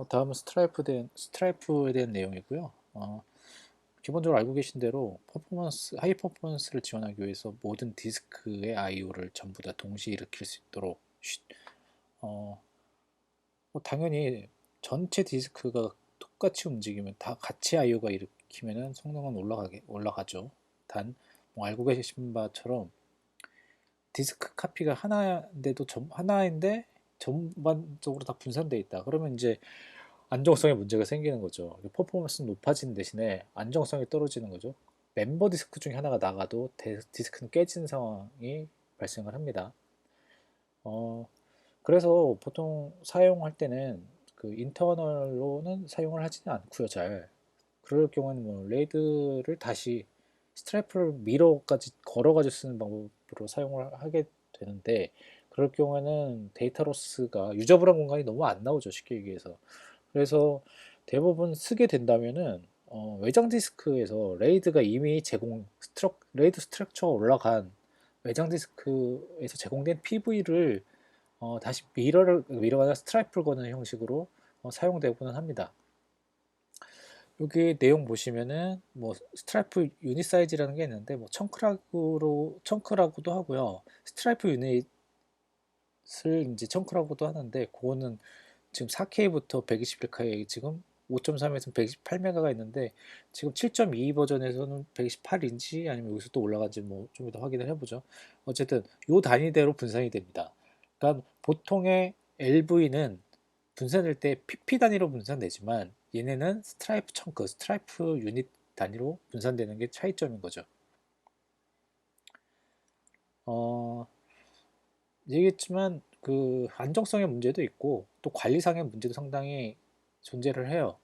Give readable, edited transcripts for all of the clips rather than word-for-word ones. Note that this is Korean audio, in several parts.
다음은 스트라이프에 대한 내용이고요. 기본적으로 알고 계신 대로 하이 퍼포먼스를 지원하기 위해서 모든 디스크의 I/O를 전부 다 동시에 일으킬 수 있도록 어, 당연히 전체 디스크가 똑같이 움직이면 다 같이 I/O가 일으키면은 성능은 올라가죠. 단, 뭐 알고 계신 바처럼 디스크 카피가 하나인데 전반적으로 다 분산돼 있다. 그러면 이제 안정성에 문제가 생기는 거죠. 퍼포먼스는 높아지는 대신에 안정성이 떨어지는 거죠. 멤버 디스크 중에 하나가 나가도 디스크는 깨지는 상황이 발생을 합니다. 어, 그래서 보통 사용할 때는 그 인터널로는 사용을 하지는 않고요, 잘. 그럴 경우는 뭐 레이드를 다시 스트라이프를 미러까지 걸어가지고 쓰는 방법으로 사용을 하게 되는데, 그럴 경우에는 데이터 로스가 유저블한 공간이 너무 안 나오죠, 쉽게 얘기해서. 그래서 대부분 쓰게 된다면은 외장 디스크에서 레이드가 이미 레이드 스트럭처가 올라간 외장 디스크에서 제공된 PV를 다시 미러가 아니라 스트라이프를 거는 형식으로 사용되고는 합니다. 여기 내용 보시면은 뭐 스트라이프 유닛 사이즈라는 게 있는데 뭐 청크라고도 하고요. 스트라이프 유닛을 이제 청크라고도 하는데 그거는 지금 4K부터 121K 지금 5.3에서 128메가가 있는데 지금 7.2 버전에서는 128인지 아니면 여기서 또 올라간지 뭐 좀 이따 확인을 해보죠. 어쨌든 요 단위대로 분산이 됩니다. 그러니까 보통의 LV는 분산될 때 PP 단위로 분산되지만 얘네는 스트라이프 유닛 단위로 분산되는 게 차이점인 거죠. 어, 얘기했지만 그 안정성의 문제도 있고 또 관리상의 문제도 상당히 존재를 해요.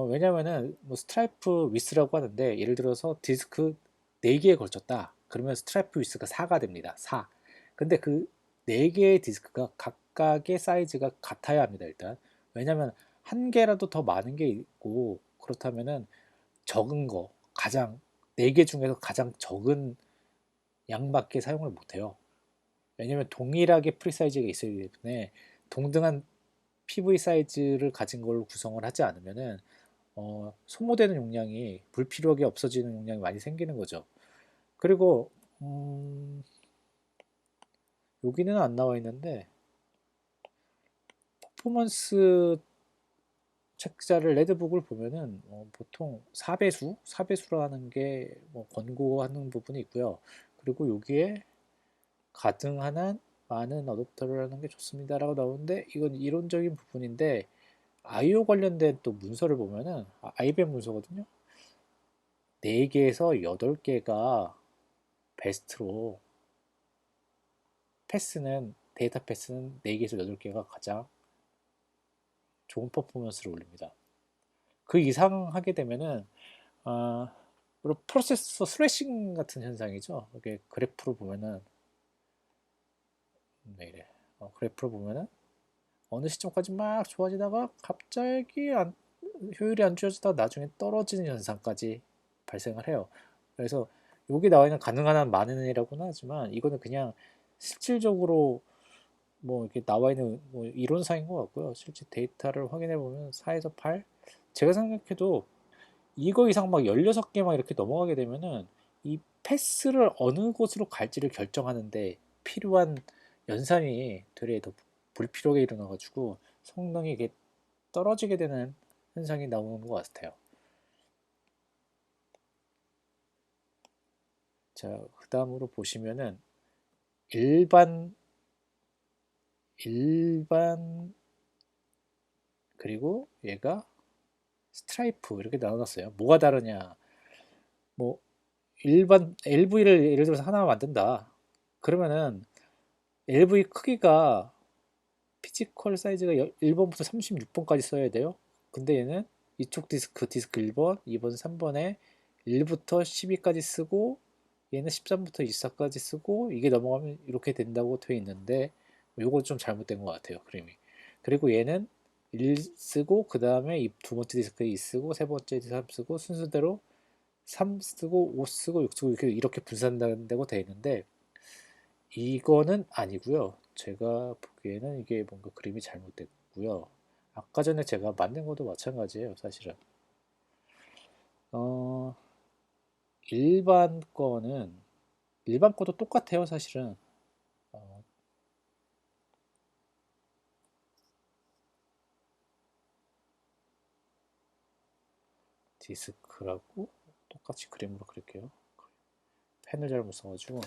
왜냐면은 뭐 스트라이프 위스라고 하는데 예를 들어서 디스크 4개에 걸쳤다. 그러면 스트라이프 위스가 4가 됩니다. 4. 근데 그 4개의 디스크가 각각의 사이즈가 같아야 합니다, 일단. 왜냐면 한 개라도 더 많은 게 있고 그렇다면은 적은 거, 가장 4개 중에서 가장 적은 양밖에 사용을 못 해요. 왜냐면 동일하게 프리 사이즈가 있어야 되기 때문에 동등한 PV 사이즈를 가진 걸로 구성을 하지 않으면은 소모되는 용량이 불필요하게 없어지는 용량이 많이 생기는 거죠. 그리고 여기는 안 나와 있는데 퍼포먼스 책자를 레드북을 보면은 보통 4배수라는 게뭐 권고하는 부분이 있고요. 그리고 여기에 가능한 많은 어댑터를 하는 게 좋습니다라고 나오는데 이건 이론적인 부분인데 IO 관련된 또 문서를 보면은 IBM 문서거든요. 4개에서 8개가 베스트로 데이터 패스는 4개에서 8개가 가장 좋은 퍼포먼스를 올립니다. 그 이상 하게 되면은 어, 프로세서 스래싱 같은 현상이죠. 이렇게 그래프로 보면은 네, 이래. 그래프로 보면은 어느 시점까지 막 좋아지다가 갑자기 효율이 안 좋아지다가 나중에 떨어지는 현상까지 발생을 해요. 그래서 여기 나와 있는 가능한 한 많은 이라고는 하지만 이거는 그냥 실질적으로 뭐 이렇게 나와 있는 뭐 이론상인 것 같고요. 실제 데이터를 확인해 보면 4에서 8. 제가 생각해도 이거 이상 막 16개 막 이렇게 넘어가게 되면은 이 패스를 어느 곳으로 갈지를 결정하는데 필요한 연산이 되레 더 불필요하게 일어나가지고 성능이 이게 떨어지게 되는 현상이 나오는 것 같아요. 자, 그 다음으로 보시면은 일반, 일반, 그리고 얘가 스트라이프 이렇게 나눠놨어요. 뭐가 다르냐? 뭐 일반 LV를 예를 들어서 하나 만든다. 그러면은 LV 크기가 피지컬 사이즈가 1번부터 36번까지 써야 돼요. 근데 얘는 이쪽 디스크 1번, 2번, 3번에 1부터 12까지 쓰고 얘는 13부터 24까지 쓰고 이게 넘어가면 이렇게 된다고 되어 있는데 요거 좀 잘못된 것 같아요, 그림이. 그리고 얘는 1 쓰고 그 다음에 두 번째 디스크에 2 쓰고 세 번째 디스크에 3 쓰고 순서대로 3 쓰고 5 쓰고 6 쓰고 이렇게 분산된다고 되어 있는데 이거는 아니고요. 제가 보기에는 이게 뭔가 그림이 잘못됐고요. 아까 전에 제가 만든 것도 마찬가지예요, 사실은. 어, 일반 거는 일반 거도 똑같아요, 사실은. 어, 디스크라고 똑같이 그림으로 그릴게요. 펜을 잘못 써가지고.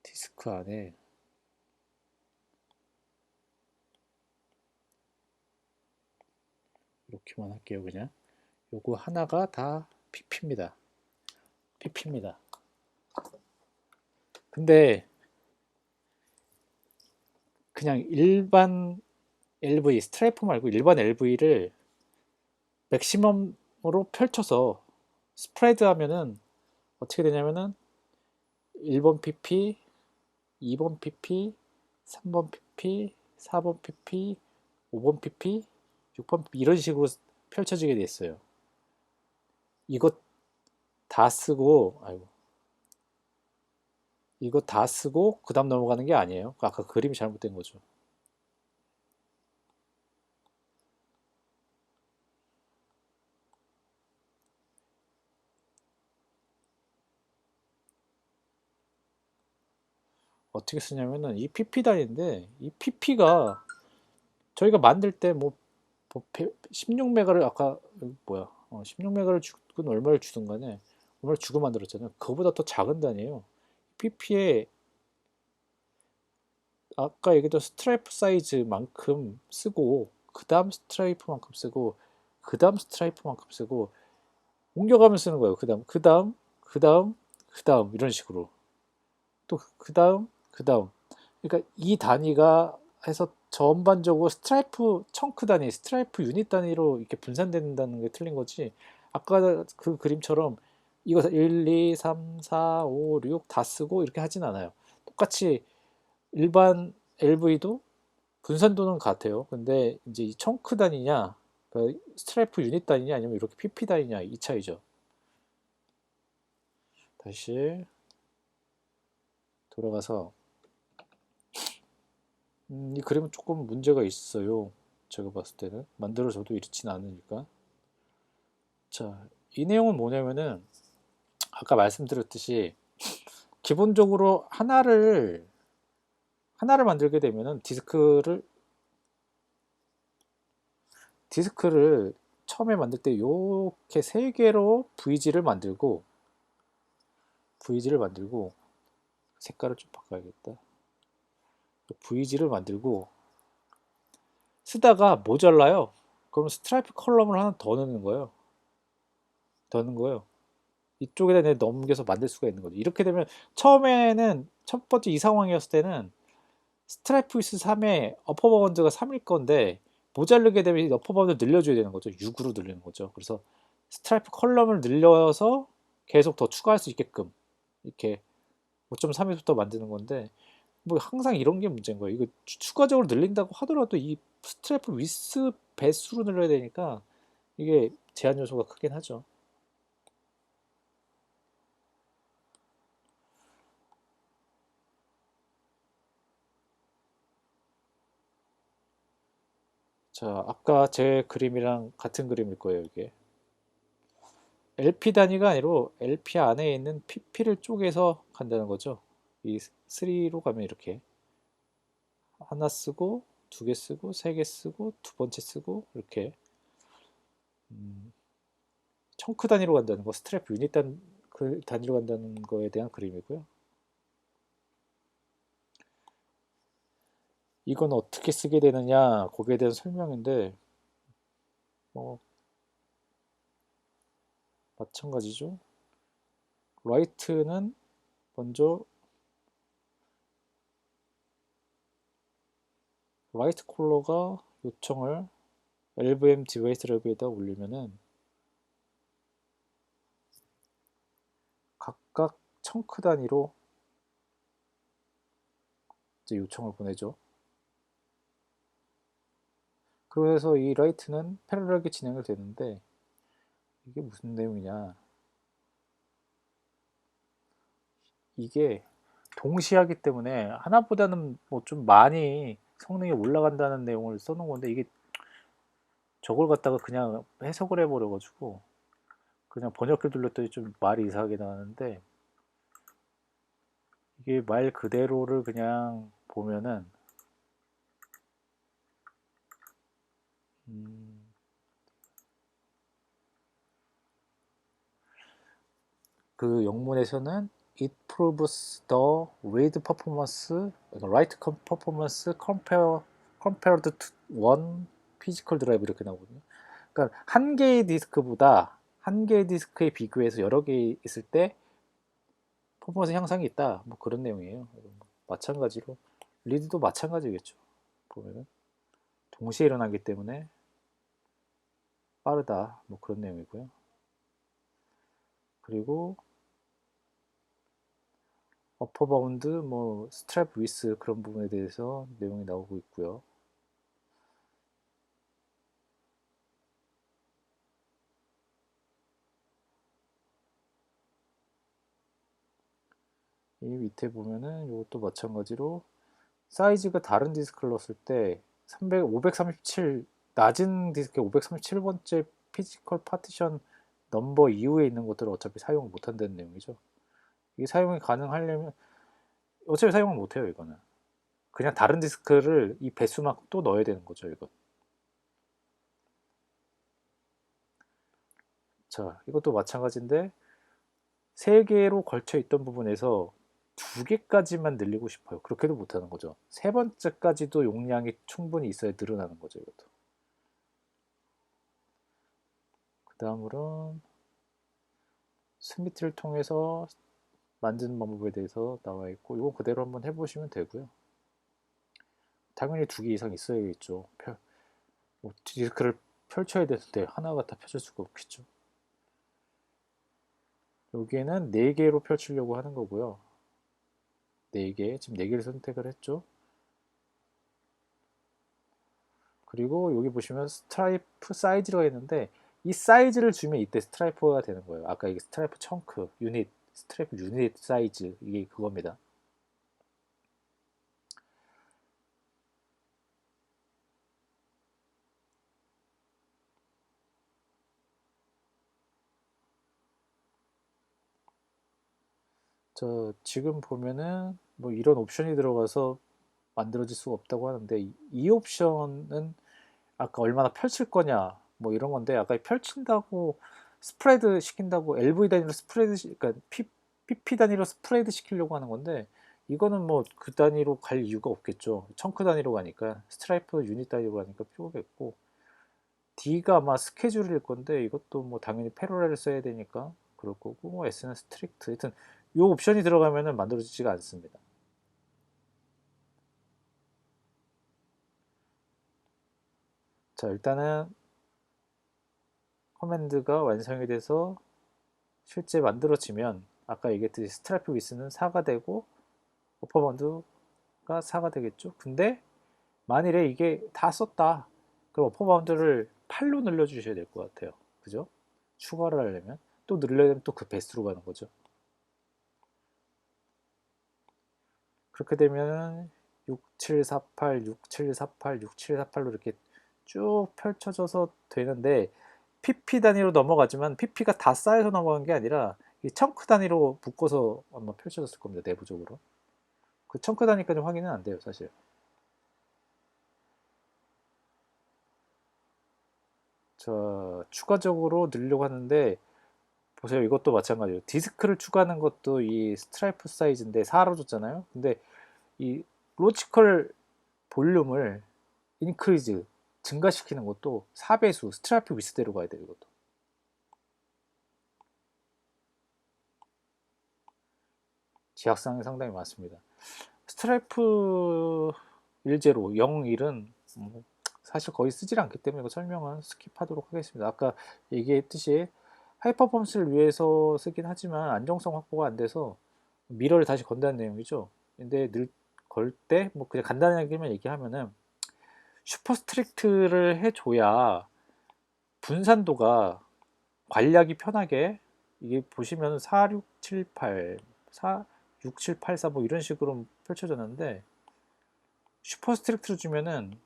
디스크 안에 이렇게만 할게요, 그냥. 요거 하나가 다 PP입니다. PP입니다. 근데 그냥 일반 LV, 스트라이프 말고 일반 LV를 맥시멈으로 펼쳐서 스프레드 하면은 어떻게 되냐면은 1번 PP, 2번 PP, 3번 PP, 4번 PP, 5번 PP, 6번 PP 이런 식으로 펼쳐지게 돼 있어요. 이거 다 쓰고, 아이고, 이거 다 쓰고 그 다음 넘어가는 게 아니에요. 아까 그림이 잘못된 거죠. 어떻게 쓰냐면은 이 PP 단위인데 이 PP가 저희가 만들 때 뭐 16메가를 아까 뭐야 16메가를 주든 얼마를 주든 간에 얼마를 주고 만들었잖아요. 그거보다 더 작은 단위예요. PP에 아까 얘기했던 스트라이프 사이즈만큼 쓰고 그 다음 스트라이프만큼 쓰고 그 다음 스트라이프만큼 쓰고 옮겨가면 쓰는 거예요. 그 다음 그 다음 그 다음 그 다음 이런 식으로 또 그 다음 그 다음 그러니까 이 단위가 해서 전반적으로 스트라이프 청크 단위, 스트라이프 유닛 단위로 이렇게 분산된다는 게 틀린 거지. 아까 그 그림처럼 이거 1, 2, 3, 4, 5, 6 다 쓰고 이렇게 하진 않아요. 똑같이 일반 LV도 분산도는 같아요. 근데 이제 이 청크 단위냐, 그 스트라이프 유닛 단위냐, 아니면 이렇게 PP 단위냐 이 차이죠. 다시 돌아가서 이 그림은 조금 문제가 있어요. 제가 봤을 때는 만들어져도 이렇진 않으니까. 자, 이 내용은 뭐냐면은 아까 말씀드렸듯이 기본적으로 하나를 만들게 되면은 디스크를 처음에 만들 때 이렇게 세 개로 VG를 만들고 색깔을 좀 바꿔야겠다. VG를 만들고 쓰다가 모자라요. 그럼 스트라이프 컬럼을 하나 더 넣는 거예요. 더 넣는 거예요. 이쪽에다 내 넘겨서 만들 수가 있는 거죠. 이렇게 되면 처음에는 첫 번째 이 상황이었을 때는 스트라이프 위스 3에 어퍼 바운드가 3일 건데 모자르게 되면 이 어퍼 바운드 늘려줘야 되는 거죠. 6으로 늘리는 거죠. 그래서 스트라이프 컬럼을 늘려서 계속 더 추가할 수 있게끔 이렇게 5.3에서부터 만드는 건데 뭐 항상 이런 게 문제인 거예요. 이거 추가적으로 늘린다고 하더라도 이 스트라이프 위스 배수로 늘려야 되니까 이게 제한 요소가 크긴 하죠. 자, 아까 제 그림이랑 같은 그림일 거예요, 이게. LP 단위가 아니고 LP 안에 있는 PP를 쪼개서 간다는 거죠. 이 3로 가면 이렇게 하나 쓰고 두 개 쓰고 세 개 쓰고 두 번째 쓰고 이렇게 음, 청크 단위로 간다는 거, 스트랩 유닛 그 단위로 간다는 거에 대한 그림이고요. 이건 어떻게 쓰게 되느냐, 거기에 대한 설명인데 뭐 마찬가지죠. 라이트는 먼저 라이트 콜러가 요청을 LVM 디바이스 랩에다 올리면은 각각 청크 단위로 이제 요청을 보내죠. 그래서 이 라이트는 패러럴하게 진행을 되는데 이게 무슨 내용이냐. 이게 동시에 하기 때문에 하나보다는 뭐 좀 많이 성능이 올라간다는 내용을 써놓은 건데, 이게 저걸 갖다가 그냥 해석을 해버려가지고 그냥 번역기 돌렸더니 좀 말이 이상하게 나왔는데, 이게 말 그대로를 그냥 보면은 음, 그 영문에서는 it proves the read performance, write performance compared to one physical drive 이렇게 나오거든요. 그러니까 한 개의 디스크보다 한 개의 디스크에 비교해서 여러 개 있을 때 퍼포먼스 향상이 있다. 뭐 그런 내용이에요. 마찬가지로 리드도 마찬가지겠죠. 보면은 동시에 일어나기 때문에 빠르다. 뭐 그런 내용이고요. 그리고 어퍼 바운드, 뭐 스트랩 위스 그런 부분에 대해서 내용이 나오고 있고요. 이 밑에 보면은 이것도 마찬가지로 사이즈가 다른 디스크를 넣었을 때 537 낮은 디스크에 537번째 피지컬 파티션 넘버 이후에 있는 것들을 어차피 사용을 못한다는 내용이죠. 이게 사용이 가능하려면 어차피 사용을 못해요. 이거는 그냥 다른 디스크를 이 배수만큼 또 넣어야 되는 거죠. 이거. 자, 이것도 마찬가지인데 세 개로 걸쳐 있던 부분에서 두 개까지만 늘리고 싶어요. 그렇게도 못하는 거죠. 세 번째까지도 용량이 충분히 있어야 늘어나는 거죠. 이것도. 그 다음으로는 스미트를 통해서 만드는 방법에 대해서 나와 있고, 이거 그대로 한번 해보시면 되고요. 당연히 두 개 이상 있어야겠죠. 뭐 디스크를 펼쳐야 되는데 하나가 다 펼칠 수가 없겠죠. 여기에는 네 개로 펼치려고 하는 거고요. 네 개, 지금 네 개를 선택을 했죠. 그리고 여기 보시면 스트라이프 사이즈가 있는데 이 사이즈를 주면 이때 스트라이프가 되는 거예요. 아까 이게 스트라이프 청크, 유닛, 스트라이프 유닛 사이즈 이게 그겁니다. 저 지금 보면은 뭐 이런 옵션이 들어가서 만들어질 수가 없다고 하는데 이 옵션은 아까 얼마나 펼칠 거냐 뭐 이런 건데 아까 펼친다고 스프레드 시킨다고 LV 단위로 스프레드 그러니까 PP 단위로 스프레드 시키려고 하는 건데 이거는 뭐 그 단위로 갈 이유가 없겠죠. 청크 단위로 가니까 스트라이프 유닛 단위로 가니까 필요가 없고 D가 아마 스케줄일 건데 이것도 뭐 당연히 패러렐을 써야 되니까 그럴 거고 뭐 S는 스트릭트 하여튼 이 옵션이 들어가면은 만들어지지가 않습니다. 자 일단은 커맨드가 완성이 돼서 실제 만들어지면 아까 얘기했듯이 스트라이프 위스는 4가 되고 어퍼바운드가 4가 되겠죠. 근데 만일에 이게 다 썼다. 그럼 어퍼바운드를 8로 늘려주셔야 될 것 같아요. 그죠? 추가를 하려면 또 늘려면 또 그 배수로 가는 거죠. 그렇게 되면 6748, 6748, 6748로 이렇게 쭉 펼쳐져서 되는데 PP 단위로 넘어가지만 PP가 다 쌓여서 넘어간 게 아니라 이 청크 단위로 묶어서 아마 펼쳐졌을 겁니다. 내부적으로. 그 청크 단위까지 확인은 안 돼요, 사실. 자, 추가적으로 넣으려고 하는데 보세요. 이것도 마찬가지예요. 디스크를 추가하는 것도 이 스트라이프 사이즈인데 4로 줬잖아요. 근데 이 로지컬 볼륨을 인크리즈 증가시키는 것도 4배수 스트라이프 위스대로 가야 돼요. 이것도. 지약상이 상당히 많습니다. 스트라이프 10, 01은 사실 거의 쓰질 않기 때문에 이거 설명은 스킵하도록 하겠습니다. 아까 얘기했듯이 하이퍼폼스를 위해서 쓰긴 하지만 안정성 확보가 안 돼서 미러를 다시 건다는 내용이죠. 근데 늘 걸 때 뭐 그냥 간단하게만 얘기하면은 슈퍼 스트릭트를 해줘야 분산도가 관리하기 편하게 이게 보시면 4678, 6784 뭐 이런 식으로 펼쳐졌는데 슈퍼 스트릭트로 주면은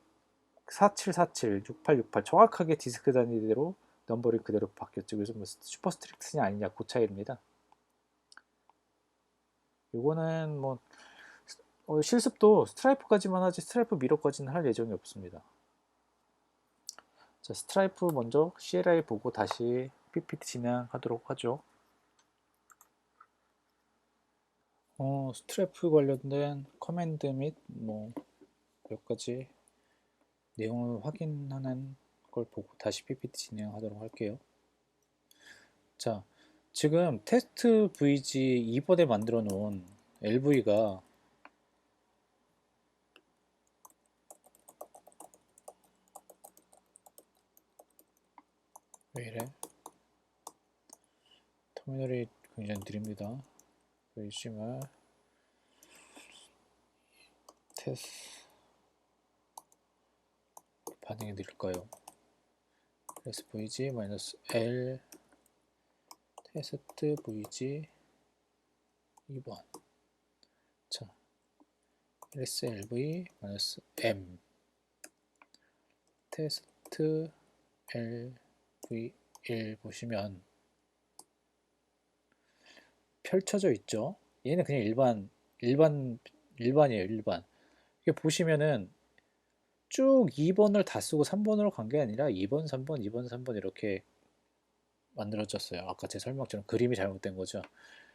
4747, 6868 정확하게 디스크 단위대로 넘버링 그대로 바뀌었죠. 그래서 뭐 슈퍼 스트릭트냐 아니냐 그 차이입니다. 요거는 뭐 실습도 스트라이프까지만 하지 스트라이프 미러까지는 할 예정이 없습니다. 자, 스트라이프 먼저 CLI 보고 다시 PPT 진행하도록 하죠. 스트라이프 관련된 커맨드 및 뭐 몇 가지 내용을 확인하는 걸 보고 다시 PPT 진행하도록 할게요. 자, 지금 테스트 VG 2번에 만들어 놓은 LV가 왜 이래? 터미널이 굉장히 느립니다. HTML 테스트 반응이 느릴까요? svg-l 테스트 vg 2번. 자, lslv-m 테스트 lv1 보시면 펼쳐져 있죠. 얘는 그냥 일반이에요. 일반. 이게 보시면은 쭉 2번을 다 쓰고 3번으로 간 게 아니라 2번, 3번, 2번, 3번 이렇게 만들어졌어요. 아까 제 설명처럼 그림이 잘못된 거죠.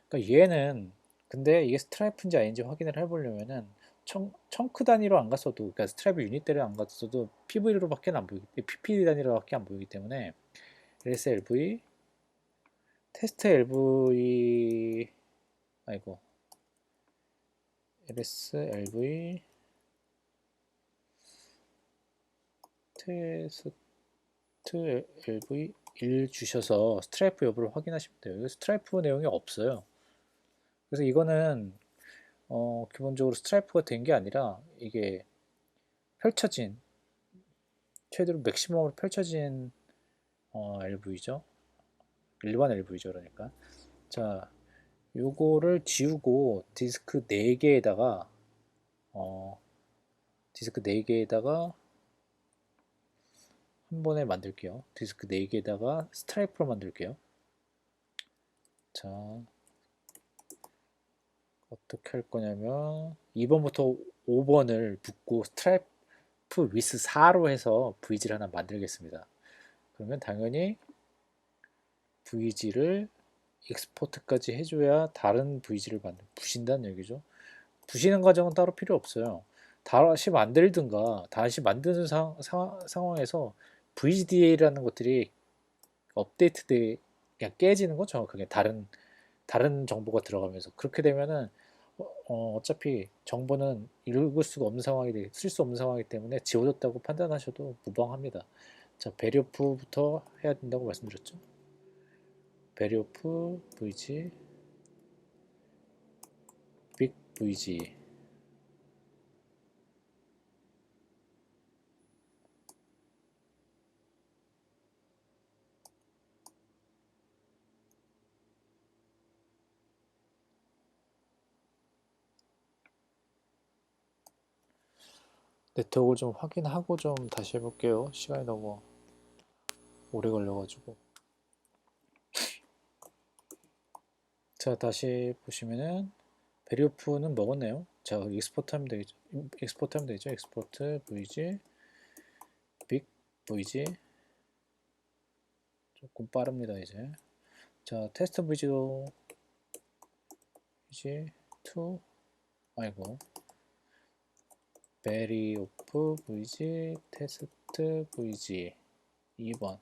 그러니까 얘는 근데 이게 스트라이프인지 아닌지 확인을 해보려면은 청크 단위로 안 갔어도 그러니까 스트라이프 유닛대로 안 갔어도 PV로밖에 안 보이기 PP 단위로밖에 안 보이기 때문에 LSLV 테스트 LV 아이고 LSLV 테스트 LV1 주셔서 스트라이프 여부를 확인하시면 돼요. 이거 스트라이프 내용이 없어요. 그래서 이거는 기본적으로 스트라이프가 된 게 아니라 이게 펼쳐진 최대로 맥시멈으로 펼쳐진 LV죠. 일반 LV죠. 그러니까 자 요거를 지우고 디스크 4개에다가 디스크 4개에다가 한 번에 만들게요. 디스크 4개에다가 스트라이프로 만들게요. 자 어떻게 할 거냐면 2번부터 5번을 붙고 스트라이프 위스 4로 해서 VG를 하나 만들겠습니다. 그러면 당연히 VG를 익스포트까지 해줘야 다른 VG를 부신다는 얘기죠. 부시는 과정은 따로 필요 없어요. 다시 만들든가 다시 만드는 상황에서 VGDA라는 것들이 업데이트돼 그냥 깨지는 거죠. 정확하게 다른 정보가 들어가면서 그렇게 되면은 어차피 정보는 읽을 수가 없는 상황이 쓸 수 없는 상황이기 때문에 지워졌다고 판단하셔도 무방합니다. 자, 베리오프부터 해야 된다고 말씀드렸죠. 베리오프 VG 빅 VG 네트워크를 좀 확인하고 좀 다시 해볼게요. 시간이 너무 오래 걸려가지고. 자, 다시 보시면은 베리오프는 먹었네요. 자, 익스포트 하면 되겠죠. 익스포트 하면 되죠. 익스포트 VG 빅 VG 조금 빠릅니다 이제. 자, 테스트 VG도 VG2 아이고 베리오프 VG 테스트 VG 2번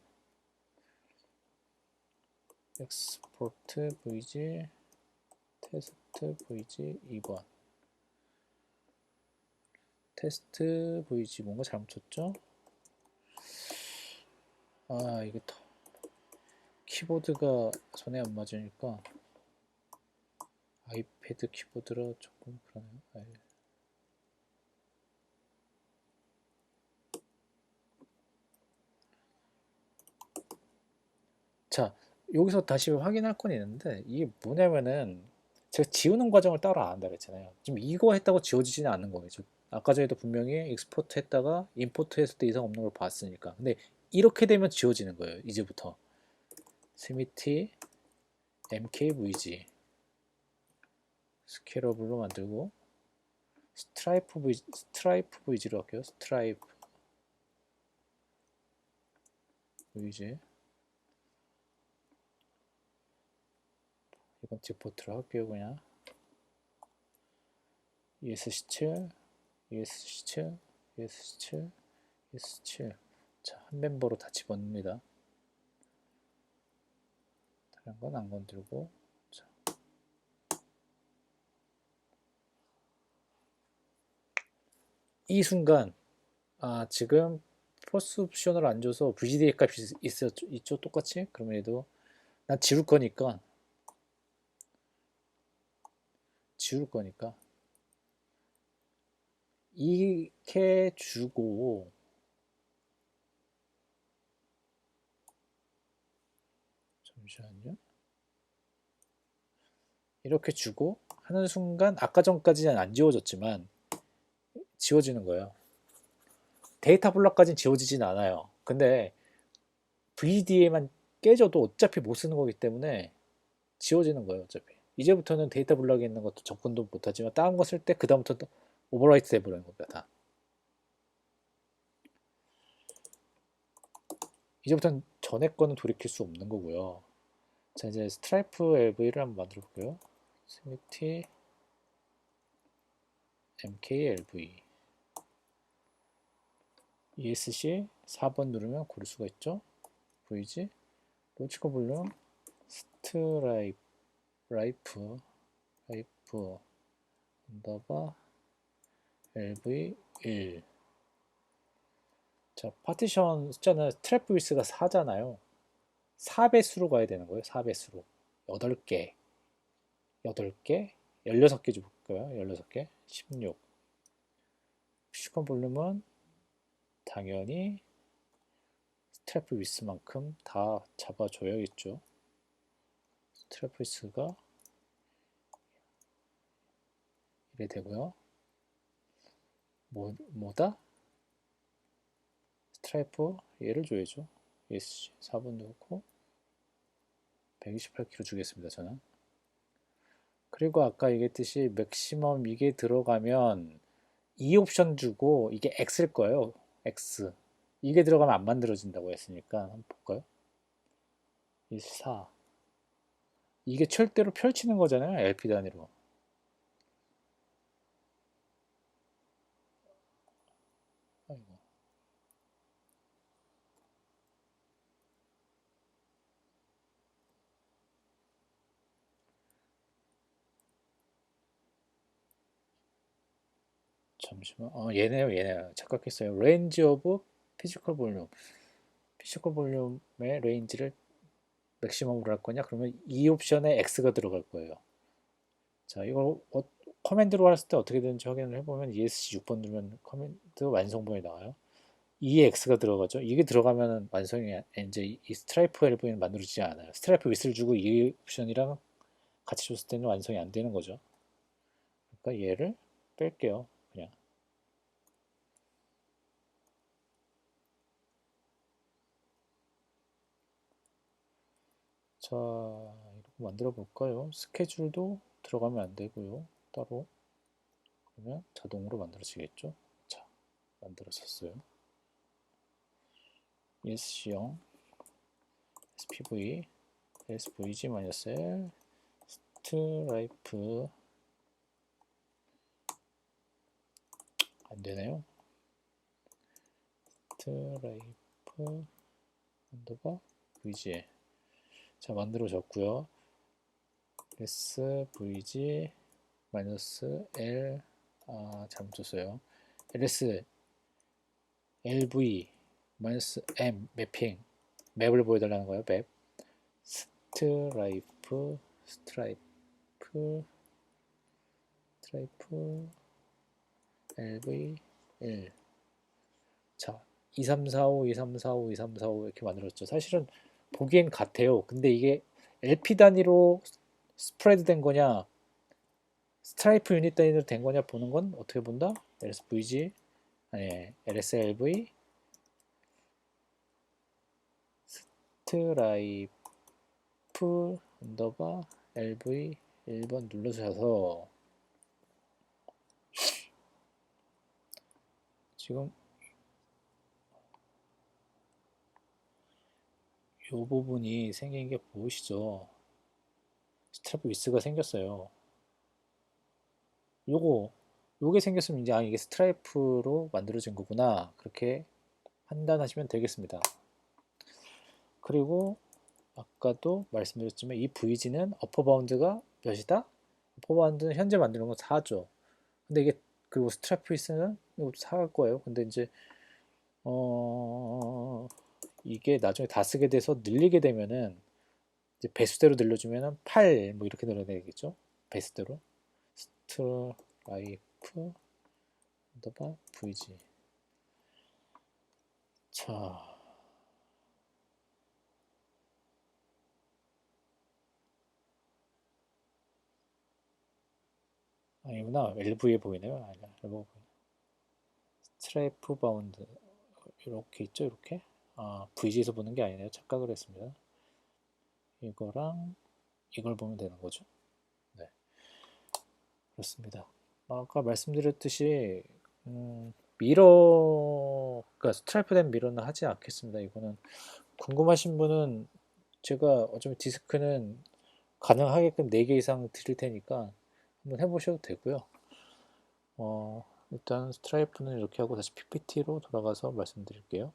엑스포트 VG 테스트 VG 2번 테스트 VG 뭔가 잘못 쳤죠? 아 이게 키보드가 손에 안 맞으니까 아이패드 키보드라 조금 그러네요. 자, 여기서 다시 확인할 건 있는데 이게 뭐냐면은 제가 지우는 과정을 따로 안 한다 그랬잖아요. 지금 이거 했다고 지워지지는 않는 거겠죠. 아까 전에도 분명히 익스포트 했다가 임포트 했을 때 이상 없는 걸 봤으니까. 근데 이렇게 되면 지워지는 거예요. 이제부터 스미티 mkvg 스케일러블로 만들고 스트라이프 vg로 할게요. 스트라이프 vg 이건 디포트로 할게요. 그냥 ES17 ES17 ES17 ES7 자, 한 멤버로 다 집어넣습니다. 다른 건 안 건들고 자. 이 순간 지금 포스 옵션을 안 줘서 VGDA 값이 있죠 똑같이? 그러면 얘도 난 지울 거니까 이렇게 주고 잠시만요. 이렇게 주고 하는 순간 아까 전까지는 안 지워졌지만 지워지는 거예요. 데이터 블럭까지는 지워지진 않아요. 근데 VD에만 깨져도 어차피 못 쓰는 거기 때문에 지워지는 거예요. 어차피 이제부터는 데이터 블럭에 있는 것도 접근도 못하지만 다른 거 쓸 때 그 다음부터 오버라이트 돼버리는 겁니다. 다. 이제부터는 전에 거는 돌이킬 수 없는 거고요. 자 이제 스트라이프 LV를 한번 만들어 볼게요. 스미티 mklv ESC 4번 누르면 고를 수가 있죠. 보이지? 로지컬 볼륨 스트라이프 라이프 언더바 LV1 자 파티션 숫자는 트랩 위스가 4잖아요. 4배수로 가야 되는 거예요. 4배수로 8개 16개 줘볼까요? 16개 16 피지컬 볼륨은 당연히 스트랩 위스만큼 다 잡아줘야겠죠. 스트랩 위스가 이래 되고요. 뭐다? 스트라이프 얘를 줘야죠. ESC 4번 넣고 128kg 주겠습니다. 저는. 그리고 아까 얘기했듯이 맥시멈 이게 들어가면 이 옵션 주고 이게 X일 거예요. X. 이게 들어가면 안 만들어진다고 했으니까 한번 볼까요? 4. 이게 절대로 펼치는 거잖아요. LP 단위로. 아이고. 잠시만. 얘네요. 착각했어요. 레인지 오브 피지컬 볼륨. 피지컬 볼륨의 레인지를 맥시멈으로 할 거냐? 그러면 이 옵션에 X가 들어갈 거예요. 자, 이걸 커맨드로 했을 때 어떻게 되는지 확인을 해보면 ESC 6번 누르면 커맨드 완성본이 나와요. 이에 X가 들어가죠. 이게 들어가면 완성이 이제 이 스트라이프 LV는 만들어지지 않아요. 스트라이프 윗을 주고 이 옵션이랑 같이 줬을 때는 완성이 안 되는 거죠. 그러니까 얘를 뺄게요. 그냥. 자, 이렇게 만들어 볼까요? 스케줄도 들어가면 안 되고요. 따로. 그러면 자동으로 만들어지겠죠. 자, 만들어졌어요. ESC0, SPV, SVG-L, 스트라이프 안 되네요. 스트라이프 언더바 VG 자 만들어졌고요. SVG 마이너스 L 잘못 줬어요. LS LV 마이너스 M 매핑 맵을 보여달라는 거예요. 맵 스트라이프 LV 1 자 2345 2345 2345 이렇게 만들었죠. 사실은 보기엔 같아요. 근데 이게 LP 단위로 스프레드 된 거냐, 스트라이프 유닛 단위로 된 거냐 보는 건 어떻게 본다? LSVG, 아니, LSLV, 스트라이프 언더바 LV 1번 눌러주셔서 지금 이 부분이 생긴 게 보이시죠? 스트라이프 위스가 생겼어요. 요거 요게 생겼으면 이제 이게 스트라이프로 만들어진 거구나 그렇게 판단하시면 되겠습니다. 그리고 아까도 말씀드렸지만 이 VG는 어퍼 바운드가 몇이다? 어퍼 바운드는 현재 만드는 건 4죠. 근데 이게 그리고 스트라이프 위스는 4일 거예요. 근데 이제 이게 나중에 다 쓰게 돼서 늘리게 되면은 이제 배수대로 늘려주면은 8 뭐 이렇게 늘어야 되겠죠? 배수대로 스트라이프 언더바 VG. 자, 아니구나. LV에 보이네요. 아니야. 스트라이프 바운드 이렇게 있죠. 이렇게. VG에서 보는 게 아니네요. 착각을 했습니다. 이거랑 이걸 보면 되는 거죠. 네, 그렇습니다. 아까 말씀드렸듯이 미러, 그러니까 스트라이프된 미러는 하지 않겠습니다. 이거는 궁금하신 분은 제가 어차피 디스크는 가능하게끔 4개 이상 드릴 테니까 한번 해보셔도 되고요. 일단 스트라이프는 이렇게 하고 다시 PPT로 돌아가서 말씀드릴게요.